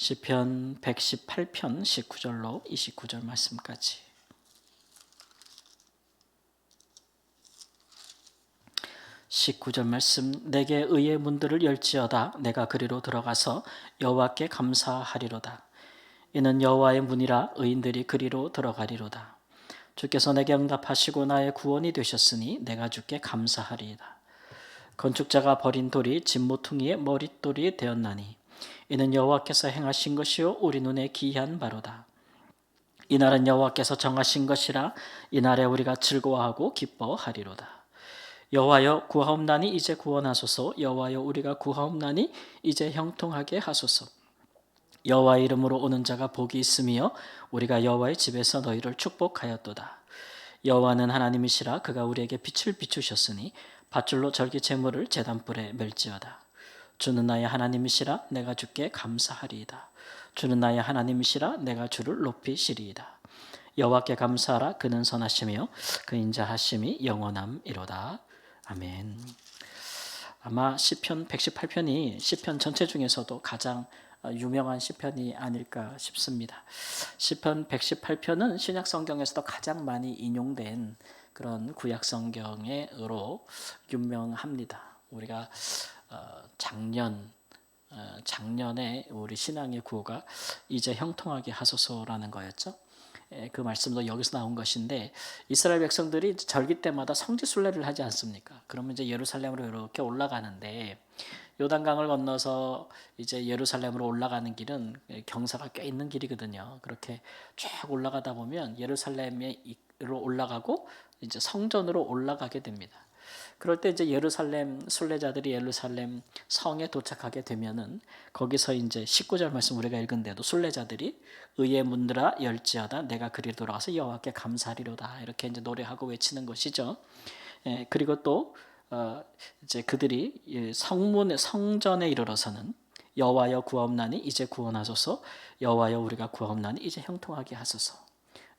시편 118편 19절로 29절 말씀까지. (19절) 말씀. 내게 의의 문들을 열지어다. 내가 그리로 들어가서 여호와께 감사하리로다. 이는 여호와의 문이라. 의인들이 그리로 들어가리로다. 주께서 내게 응답하시고 나의 구원이 되셨으니 내가 주께 감사하리이다. 건축자가 버린 돌이 진모퉁이의 머릿돌이 되었나니 이는 여호와께서 행하신 것이요 우리 눈에 기이한 바로다. 이날은 여호와께서 정하신 것이라. 이날에 우리가 즐거워하고 기뻐하리로다. 여호와여 구하옵나니 이제 구원하소서. 여호와여 우리가 구하옵나니 이제 형통하게 하소서. 여호와의 이름으로 오는 자가 복이 있으며 우리가 여호와의 집에서 너희를 축복하였도다. 여호와는 하나님이시라. 그가 우리에게 빛을 비추셨으니 밧줄로 절기 제물을 제단불에 멜지어다. 주는 나의 하나님이시라. 내가 주께 감사하리이다. 주는 나의 하나님이시라. 내가 주를 높이시리이다. 여호와께 감사하라. 그는 선하시며 그 인자하심이 영원함이로다. 아멘. 아마 시편 118편이 시편 전체 중에서도 가장 유명한 시편이 아닐까 싶습니다. 시편 118편은 신약 성경에서도 가장 많이 인용된 그런 구약 성경으로 유명합니다. 우리가 작년에 우리 신앙의 구호가 이제 형통하게 하소서라는 거였죠. 그 말씀도 여기서 나온 것인데, 이스라엘 백성들이 절기 때마다 성지 순례를 하지 않습니까? 그러면 이제 예루살렘으로 이렇게 올라가는데, 요단강을 건너서 이제 예루살렘으로 올라가는 길은 경사가 꽤 있는 길이거든요. 그렇게 쭉 올라가다 보면 예루살렘으로 올라가고 이제 성전으로 올라가게 됩니다. 그럴 때 이제 예루살렘 순례자들이 예루살렘 성에 도착하게 되면은 거기서 이제 19절 말씀 우리가 읽은 데도 순례자들이 의의 문들아 열지어다. 내가 그리 돌아가서 여호와께 감사하리로다. 이렇게 이제 노래하고 외치는 것이죠. 그리고 또 이제 그들이 성전에 이르러서는 여호와여 구하옵나니 이제 구원하소서. 여호와여 우리가 구하옵나니 이제 형통하게 하소서.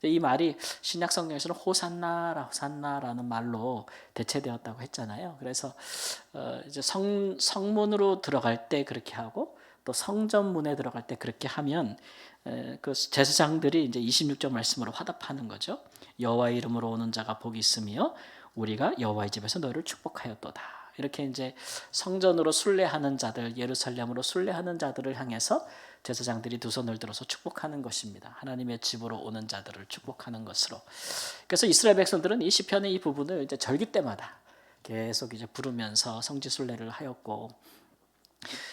이 말이 신약 성경에서는 호산나라는 말로 대체되었다고 했잖아요. 그래서 이제 성문으로 들어갈 때 그렇게 하고 또 성전문에 들어갈 때 그렇게 하면 그 제사장들이 이제 26절 말씀으로 화답하는 거죠. 여호와의 이름으로 오는 자가 복이 있으며 우리가 여호와의 집에서 너를 축복하였도다. 이렇게 이제 성전으로 순례하는 자들, 예루살렘으로 순례하는 자들을 향해서 제사장들이 두 손을 들어서 축복하는 것입니다. 하나님의 집으로 오는 자들을 축복하는 것으로. 그래서 이스라엘 백성들은 이 시편의 이 부분을 이제 절기 때마다 계속 이제 부르면서 성지 순례를 하였고,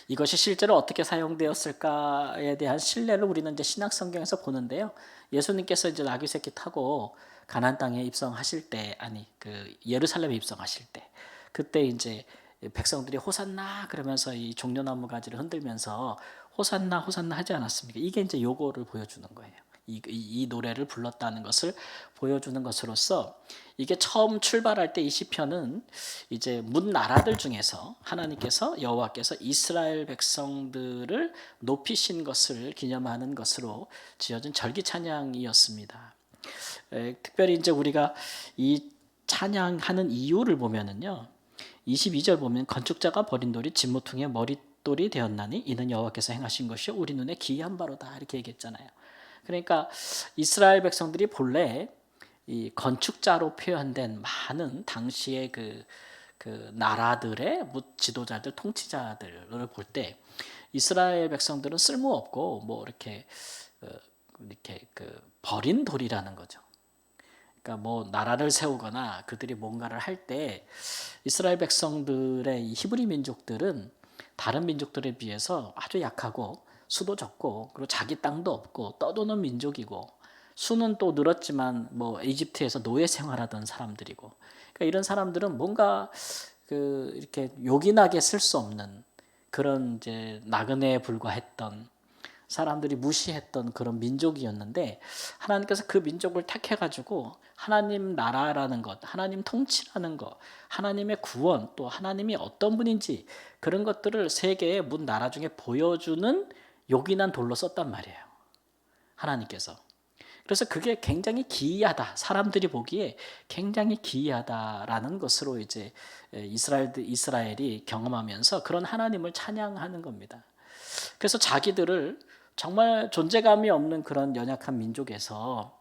이것이 실제로 어떻게 사용되었을까에 대한 신뢰를 우리는 이제 신약 성경에서 보는데요. 예수님께서 이제 나귀 새끼 타고 가나안 땅에 입성하실 때, 그 예루살렘에 입성하실 때, 그때 이제 백성들이 호산나 그러면서 이 종려나무 가지를 흔들면서 호산나 호산나 하지 않았습니까? 이게 이제 요거를 보여주는 거예요. 이 노래를 불렀다는 것을 보여주는 것으로서, 이게 처음 출발할 때 이 시편은 이제 문 나라들 중에서 하나님께서 여호와께서 이스라엘 백성들을 높이신 것을 기념하는 것으로 지어진 절기 찬양이었습니다. 특별히 이제 우리가 이 찬양하는 이유를 보면은요, 22절 보면 건축자가 버린 돌이 진모퉁이의 머릿돌이 되었나니 이는 여호와께서 행하신 것이 우리 눈에 기이한 바로다. 이렇게 얘기했잖아요. 그러니까 이스라엘 백성들이 본래 이 건축자로 표현된 많은 당시의 그 나라들의 지도자들, 통치자들을 볼 때 이스라엘 백성들은 쓸모없고 뭐 이렇게 버린 돌이라는 거죠. 그러니까 뭐 나라를 세우거나 그들이 뭔가를 할 때 이스라엘 백성들의 이 히브리 민족들은 다른 민족들에 비해서 아주 약하고 수도 적고 그리고 자기 땅도 없고 떠도는 민족이고, 수는 또 늘었지만 뭐 이집트에서 노예 생활하던 사람들이고, 그러니까 이런 사람들은 뭔가 이렇게 요긴하게 쓸 수 없는 그런 이제 나그네에 불과했던, 사람들이 무시했던 그런 민족이었는데, 하나님께서 그 민족을 택해가지고 하나님 나라라는 것, 하나님 통치라는 것, 하나님의 구원, 또 하나님이 어떤 분인지 그런 것들을 세계의 문 나라 중에 보여주는 요긴한 돌로 썼단 말이에요, 하나님께서. 그래서 그게 굉장히 기이하다, 사람들이 보기에 굉장히 기이하다라는 것으로 이제 이스라엘이 경험하면서 그런 하나님을 찬양하는 겁니다. 그래서 자기들을 정말 존재감이 없는 그런 연약한 민족에서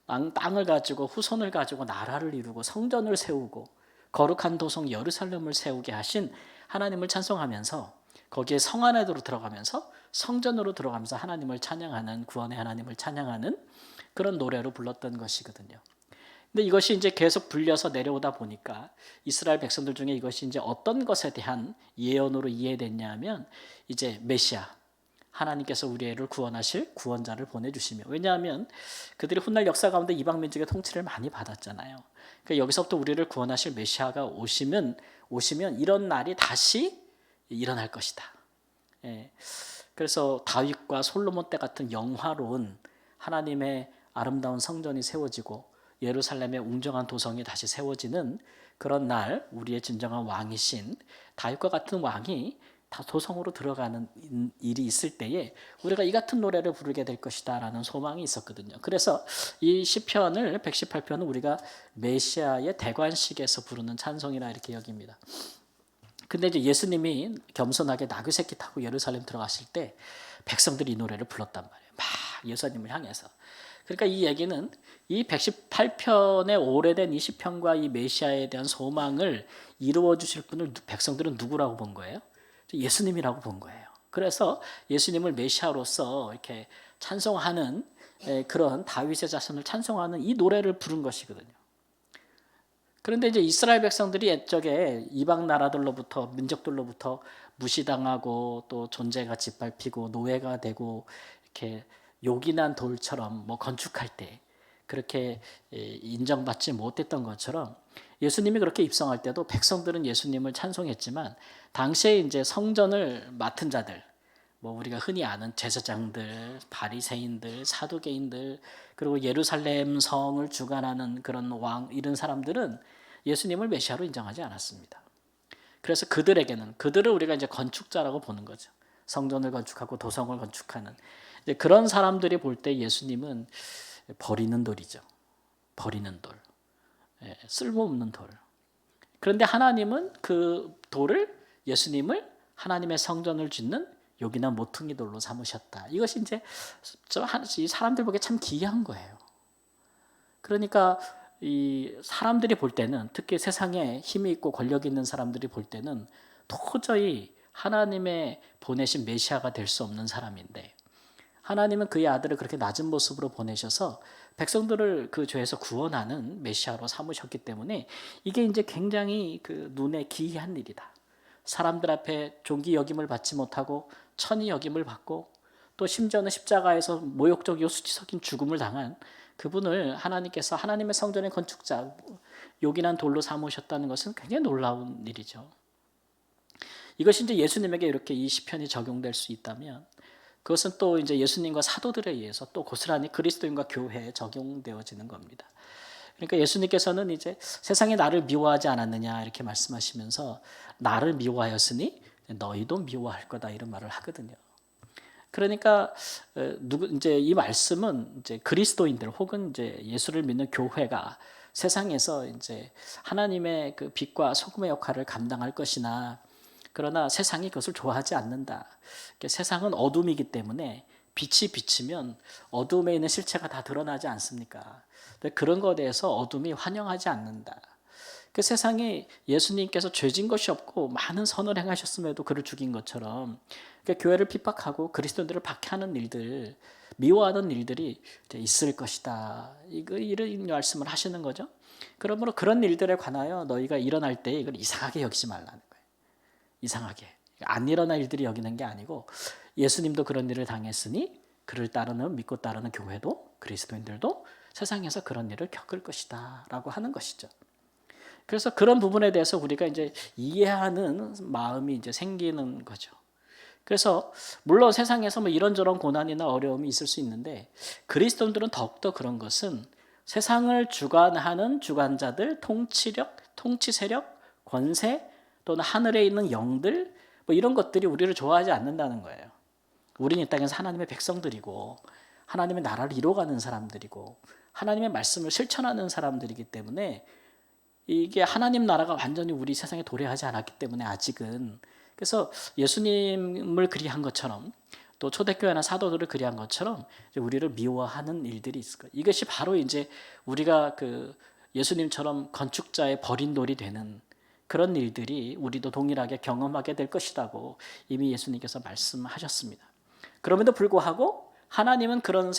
땅을 가지고 후손을 가지고 나라를 이루고 성전을 세우고 거룩한 도성 예루살렘을 세우게 하신 하나님을 찬송하면서 거기에 성 안으로 들어가면서 성전으로 들어가면서 하나님을 찬양하는 구원의 하나님을 찬양하는 그런 노래로 불렀던 것이거든요. 근데 이것이 이제 계속 불려서 내려오다 보니까 이스라엘 백성들 중에 이것이 이제 어떤 것에 대한 예언으로 이해됐냐면 이제 메시아 하나님께서 우리를 구원하실 구원자를 보내주시며, 왜냐하면 그들이 훗날 역사 가운데 이방 민족의 통치를 많이 받았잖아요. 그러니까 여기서부터 우리를 구원하실 메시아가 오시면 이런 날이 다시 일어날 것이다. 예. 그래서 다윗과 솔로몬 때 같은 영화로운 하나님의 아름다운 성전이 세워지고 예루살렘의 웅장한 도성이 다시 세워지는 그런 날, 우리의 진정한 왕이신 다윗과 같은 왕이 다 도성으로 들어가는 일이 있을 때에 우리가 이 같은 노래를 부르게 될 것이다 라는 소망이 있었거든요. 그래서 이 시편을 118편은 우리가 메시아의 대관식에서 부르는 찬송이라 이렇게 여깁니다. 근데 이제 예수님이 겸손하게 나귀 새끼 타고 예루살렘 들어가실 때 백성들이 이 노래를 불렀단 말이에요. 막 예수님을 향해서. 그러니까 이 얘기는 이 118편의 오래된 이 시편과 이 메시아에 대한 소망을 이루어 주실 분을 백성들은 누구라고 본 거예요? 예수님이라고 본 거예요. 그래서 예수님을 메시아로서 이렇게 찬송하는 그런 다윗의 자손을 찬송하는 이 노래를 부른 것이거든요. 그런데 이제 이스라엘 백성들이 옛적에 이방 나라들로부터 민족들로부터 무시당하고 또 존재가 짓밟히고 노예가 되고 이렇게 요긴한 돌처럼 뭐 건축할 때 그렇게 인정받지 못했던 것처럼 예수님이 그렇게 입성할 때도 백성들은 예수님을 찬송했지만 당시에 이제 성전을 맡은 자들, 뭐 우리가 흔히 아는 제사장들, 바리새인들, 사두개인들, 그리고 예루살렘 성을 주관하는 그런 왕, 이런 사람들은 예수님을 메시아로 인정하지 않았습니다. 그래서 그들을 우리가 이제 건축자라고 보는 거죠. 성전을 건축하고 도성을 건축하는 그런 사람들이 볼 때 예수님은 버리는 돌이죠. 버리는 돌, 쓸모없는 돌. 그런데 하나님은 그 돌을, 예수님을 하나님의 성전을 짓는 요긴한 모퉁이 돌로 삼으셨다. 이것이 이제 이 사람들 보기에 참 기이한 거예요. 그러니까 이 사람들이 볼 때는, 특히 세상에 힘이 있고 권력이 있는 사람들이 볼 때는 도저히 하나님의 보내신 메시아가 될 수 없는 사람인데, 하나님은 그의 아들을 그렇게 낮은 모습으로 보내셔서 백성들을 그 죄에서 구원하는 메시아로 삼으셨기 때문에 이게 이제 굉장히 그 눈에 기이한 일이다. 사람들 앞에 존귀 여김을 받지 못하고 천히 여김을 받고 또 심지어는 십자가에서 모욕적이고 수치스러운 죽음을 당한 그분을 하나님께서 하나님의 성전의 건축자, 요긴한 돌로 삼으셨다는 것은 굉장히 놀라운 일이죠. 이것이 이제 예수님에게 이렇게 이 시편이 적용될 수 있다면, 그것은 또 이제 예수님과 사도들에 의해서 또 고스란히 그리스도인과 교회에 적용되어지는 겁니다. 그러니까 예수님께서는 이제 세상이 나를 미워하지 않았느냐 이렇게 말씀하시면서 나를 미워하였으니 너희도 미워할 거다 이런 말을 하거든요. 그러니까 이제 이 말씀은 이제 그리스도인들 혹은 이제 예수를 믿는 교회가 세상에서 이제 하나님의 그 빛과 소금의 역할을 감당할 것이나, 그러나 세상이 그것을 좋아하지 않는다. 세상은 어둠이기 때문에 빛이 비치면 어둠에 있는 실체가 다 드러나지 않습니까? 그런 것에 대해서 어둠이 환영하지 않는다. 그 세상에 예수님께서 죄진 것이 없고 많은 선을 행하셨음에도 그를 죽인 것처럼 교회를 핍박하고 그리스도인들을 박해하는 일들, 미워하는 일들이 있을 것이다. 이런 말씀을 하시는 거죠. 그러므로 그런 일들에 관하여 너희가 일어날 때 이걸 이상하게 여기지 말라는 거예요. 이상하게. 안 일어날 일들이 여기는 게 아니고, 예수님도 그런 일을 당했으니 그를 따르는, 믿고 따르는 교회도, 그리스도인들도 세상에서 그런 일을 겪을 것이다 라고 하는 것이죠. 그래서 그런 부분에 대해서 우리가 이제 이해하는 마음이 이제 생기는 거죠. 그래서 물론 세상에서 뭐 이런저런 고난이나 어려움이 있을 수 있는데, 그리스도인들은 더욱더 그런 것은 세상을 주관하는 주관자들, 통치력, 통치 세력, 권세, 또는 하늘에 있는 영들, 뭐 이런 것들이 우리를 좋아하지 않는다는 거예요. 우리는 이 땅에서 하나님의 백성들이고 하나님의 나라를 이뤄가는 사람들이고 하나님의 말씀을 실천하는 사람들이기 때문에, 이게 하나님 나라가 완전히 우리 세상에 도래하지 않았기 때문에 아직은, 그래서 예수님을 그리한 것처럼 또 초대교회나 사도들을 그리한 것처럼 우리를 미워하는 일들이 있을 거예요. 이것이 바로 이제 우리가 그 예수님처럼 건축자의 버린 돌이 되는 그런 일들이 우리도 동일하게 경험하게 될 것이라고 이미 예수님께서 말씀하셨습니다. 그럼에도 불구하고 하나님은 그런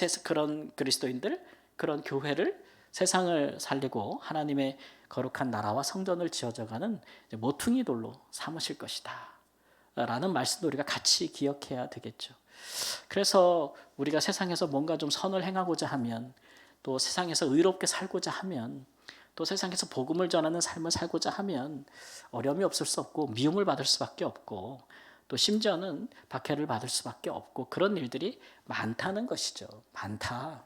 그리스도인들, 그런 교회를 세상을 살리고 하나님의 거룩한 나라와 성전을 지어져가는 모퉁이 돌로 삼으실 것이다 라는 말씀도 우리가 같이 기억해야 되겠죠. 그래서 우리가 세상에서 뭔가 좀 선을 행하고자 하면, 또 세상에서 의롭게 살고자 하면, 또 세상에서 복음을 전하는 삶을 살고자 하면 어려움이 없을 수 없고 미움을 받을 수밖에 없고 또 심지어는 박해를 받을 수밖에 없고 그런 일들이 많다는 것이죠. 많다.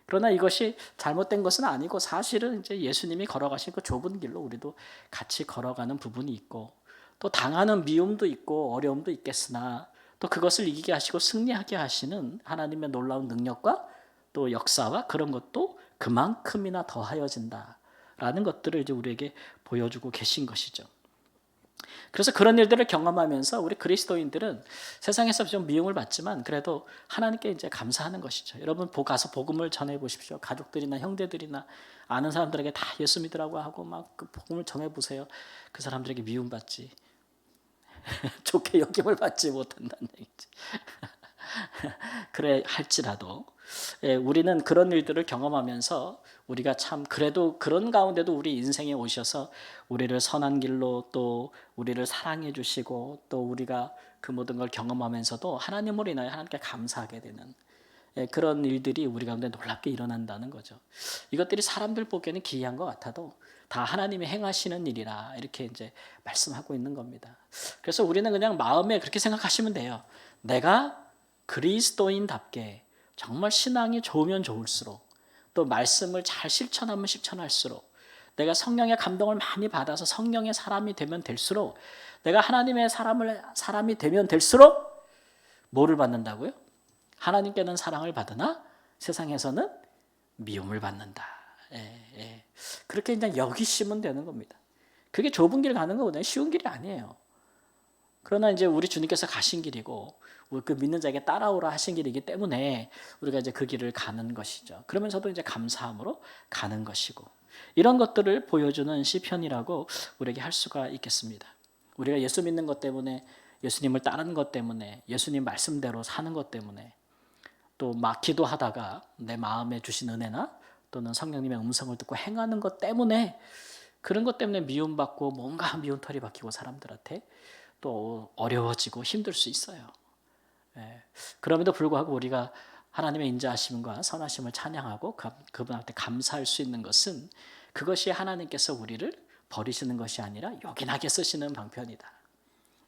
그러나 이것이 잘못된 것은 아니고 사실은 이제 예수님이 걸어가신 그 좁은 길로 우리도 같이 걸어가는 부분이 있고 또 당하는 미움도 있고 어려움도 있겠으나 또 그것을 이기게 하시고 승리하게 하시는 하나님의 놀라운 능력과 또 역사와 그런 것도 그만큼이나 더하여진다라는 것들을 이제 우리에게 보여주고 계신 것이죠. 그래서 그런 일들을 경험하면서 우리 그리스도인들은 세상에서 좀 미움을 받지만 그래도 하나님께 이제 감사하는 것이죠. 여러분 가서 복음을 전해 보십시오. 가족들이나 형제들이나 아는 사람들에게 다 예수 믿으라고 하고 막 그 복음을 전해 보세요. 그 사람들에게 미움받지 좋게 여김을 받지 못한다는 얘기지. 그래 할지라도 우리는 그런 일들을 경험하면서 우리가 참 그래도 그런 가운데도 우리 인생에 오셔서 우리를 선한 길로 또 우리를 사랑해 주시고 또 우리가 그 모든 걸 경험하면서도 하나님으로 인하여 하나님께 감사하게 되는 그런 일들이 우리 가운데 놀랍게 일어난다는 거죠. 이것들이 사람들 보기에는 기이한 것 같아도 다 하나님이 행하시는 일이라 이렇게 이제 말씀하고 있는 겁니다. 그래서 우리는 그냥 마음에 그렇게 생각하시면 돼요. 내가 그리스도인답게 정말 신앙이 좋으면 좋을수록 또 말씀을 잘 실천하면 실천할수록 내가 성령의 감동을 많이 받아서 성령의 사람이 되면 될수록 내가 하나님의 사람이 되면 될수록 뭐를 받는다고요? 하나님께는 사랑을 받으나 세상에서는 미움을 받는다. 그렇게 그냥 여기시면 되는 겁니다. 그게 좁은 길 가는 거거든요. 쉬운 길이 아니에요. 그러나 이제 우리 주님께서 가신 길이고 그 믿는 자에게 따라오라 하신 길이기 때문에 우리가 이제 그 길을 가는 것이죠. 그러면서도 이제 감사함으로 가는 것이고 이런 것들을 보여주는 시편이라고 우리에게 할 수가 있겠습니다. 우리가 예수 믿는 것 때문에 예수님을 따르는 것 때문에 예수님 말씀대로 사는 것 때문에 또 막 기도하다가 내 마음에 주신 은혜나 또는 성령님의 음성을 듣고 행하는 것 때문에 그런 것 때문에 미움받고 뭔가 미운 털이 박히고 사람들한테 또 어려워지고 힘들 수 있어요. 그럼에도 불구하고 우리가 하나님의 인자하심과 선하심을 찬양하고 그분한테 감사할 수 있는 것은 그것이 하나님께서 우리를 버리시는 것이 아니라 요긴하게 쓰시는 방편이다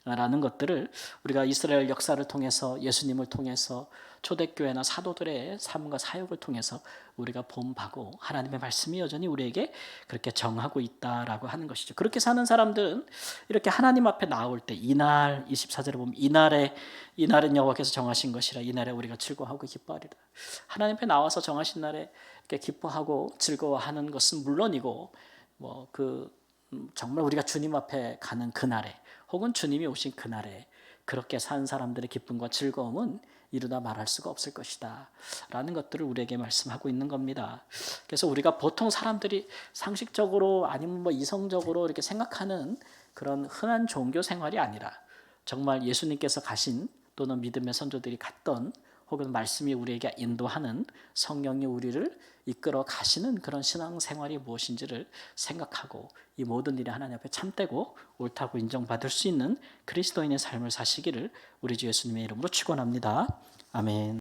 라는 것들을 우리가 이스라엘 역사를 통해서 예수님을 통해서 초대교회나 사도들의 삶과 사역을 통해서 우리가 본바고 하나님의 말씀이 여전히 우리에게 그렇게 정하고 있다라고 하는 것이죠. 그렇게 사는 사람들은 이렇게 하나님 앞에 나올 때 이날 24절에 보면 이날은 여호와께서 정하신 것이라 이날에 우리가 즐거워하고 기뻐하리라. 하나님 앞에 나와서 정하신 날에 이렇게 기뻐하고 즐거워하는 것은 물론이고 정말 우리가 주님 앞에 가는 그날에 혹은 주님이 오신 그날에 그렇게 산 사람들의 기쁨과 즐거움은 이루다 말할 수가 없을 것이다 라는 것들을 우리에게 말씀하고 있는 겁니다. 그래서 우리가 보통 사람들이 상식적으로 아니면 이성적으로 이렇게 생각하는 그런 흔한 종교 생활이 아니라 정말 예수님께서 가신 또는 믿음의 선조들이 갔던 혹은 말씀이 우리에게 인도하는 성령이 우리를 이끌어 가시는 그런 신앙생활이 무엇인지를 생각하고 이 모든 일이 하나님 앞에 참되고 옳다고 인정받을 수 있는 그리스도인의 삶을 사시기를 우리 주 예수님의 이름으로 축원합니다. 아멘.